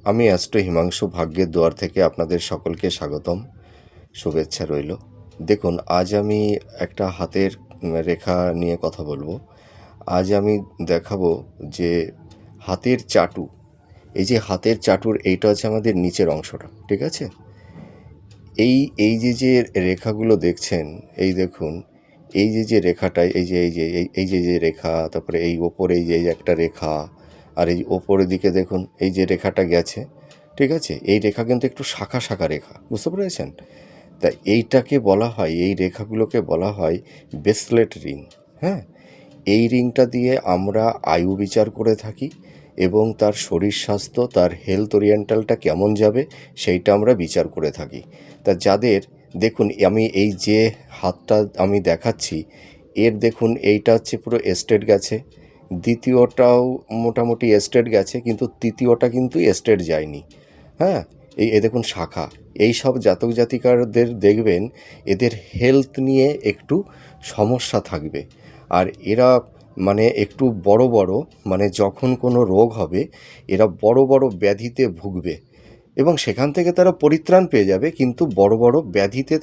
আমি অ্যাস্ট্রো হিমাংশু ভাগ্যের দুয়ার থেকে আপনাদের সকলকে স্বাগতম, শুভেচ্ছা রইল। দেখুন, আজ আমি একটা হাতের রেখা নিয়ে কথা বলবো। আজ আমি দেখাবো যে হাতের চাটু, এই যে হাতের চাটুর এইটা হচ্ছে আমাদের নিচের অংশটা, ঠিক আছে? এই এই যে যে রেখাগুলো দেখছেন, এই দেখুন, এই যে যে রেখাটায় এই যে রেখা, তারপরে এই ওপরে এই যে একটা রেখা, আর এই ওপরের দিকে দেখুন এই যে রেখাটা গেছে, ঠিক আছে? এই রেখা কিন্তু একটু শাখা শাখা রেখা, বুঝতে পেরেছেন? তা এইটাকে বলা হয়, এই রেখাগুলোকে বলা হয় ব্রেসলেট রিং। হ্যাঁ, এই রিংটা দিয়ে আমরা আয়ু বিচার করে থাকি এবং তার শরীর স্বাস্থ্য, তার হেলথ ওরিয়েন্টালটা কেমন যাবে সেইটা আমরা বিচার করে থাকি। তা যাদের দেখুন, আমি এই যে হাতটা আমি দেখাচ্ছি, এর দেখুন এইটা হচ্ছে পুরো এস্টেট গেছে, দ্বিতীয়টাও মোটামুটি এস্টেট গেছে, কিন্তু তৃতীয়টা কিন্তু এস্টেট যায়নি। হ্যাঁ, এই দেখুন শাখা, এই সব জাতক জাতিকাদের দেখবেন এদের হেলথ নিয়ে একটু সমস্যা থাকবে। আর এরা মানে একটু বড় বড়, মানে যখন কোনো রোগ হবে এরা বড় বড় ব্যাধিতে ভুগবে এবং সেখান থেকে তারা পরিত্রাণ পেয়ে যাবে, কিন্তু বড় বড় ব্যাধিতে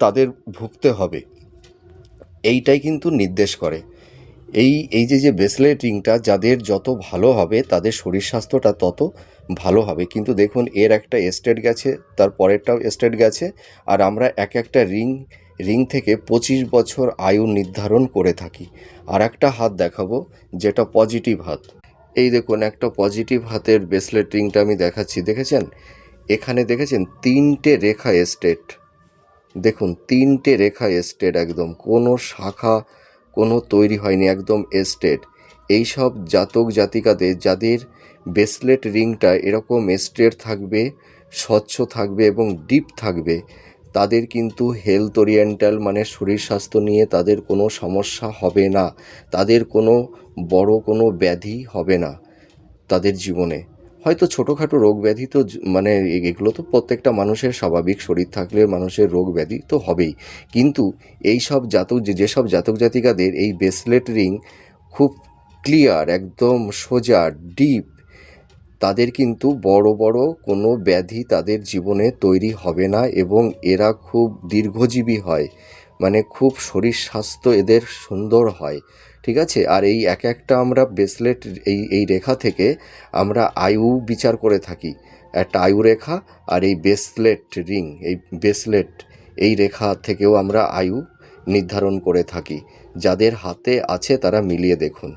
তাদের ভুগতে হবে। এইটাই কিন্তু নির্দেশ করে এই এই যে যে ব্রেসলেট রিংটা যাদের যত ভালো হবে তাদের শরীর স্বাস্থ্যটা তত ভালো হবে। কিন্তু দেখুন, এর একটা এস্টেট গেছে, তার পরেরটাও এস্টেট গেছে, আর আমরা এক একটা রিং থেকে 25 বছর আয়ু নির্ধারণ করে থাকি। আর একটা হাত দেখাবো যেটা পজিটিভ হাত। এই দেখুন, একটা পজিটিভ হাতের ব্রেসলেট রিংটা আমি দেখাচ্ছি, দেখেছেন? এখানে দেখেছেন 3টে রেখা এস্টেট, দেখুন 3টে রেখা এস্টেট, একদম কোনো শাখা কোনো তৈরি হয়নি, একদম এস্টেট। এই সব জাতক জাতিকাদের যাদের ব্রেসলেট রিংটা এরকম এস্টেট থাকবে, স্বচ্ছ থাকবে এবং ডিপ থাকবে, তাদের কিন্তু হেলথ ওরিয়েন্টাল মানে শরীর স্বাস্থ্য নিয়ে তাদের কোনো সমস্যা হবে না, তাদের কোনো বড় কোনো ব্যাধি হবে না তাদের জীবনে। হয়তো ছোটোখাটো রোগ ব্যাধি তো মানে এগুলো তো প্রত্যেকটা মানুষের স্বাভাবিক, শরীর থাকলে মানুষের রোগ ব্যাধি তো হবেই। কিন্তু এই সব যেসব জাতক জাতিকাদের এই ব্রেসলেট রিং খুব ক্লিয়ার, একদম সোজা, ডিপ, তাদের কিন্তু বড় বড় কোনো ব্যাধি তাদের জীবনে তৈরি হবে না এবং এরা খুব দীর্ঘজীবী হয়, মানে খুব শরীর স্বাস্থ্য এদের সুন্দর হয়, ঠিক আছে? আর এই এক একটা আমরা ব্রেসলেট, এই রেখা থেকে আমরা আয়ু বিচার করে থাকি, একটা আয়ু রেখা। আর এই ব্রেসলেট রিং, এই ব্রেসলেট, এই রেখা থেকেও আমরা আয়ু নির্ধারণ করে থাকি। যাদের হাতে আছে তারা মিলিয়ে দেখুন।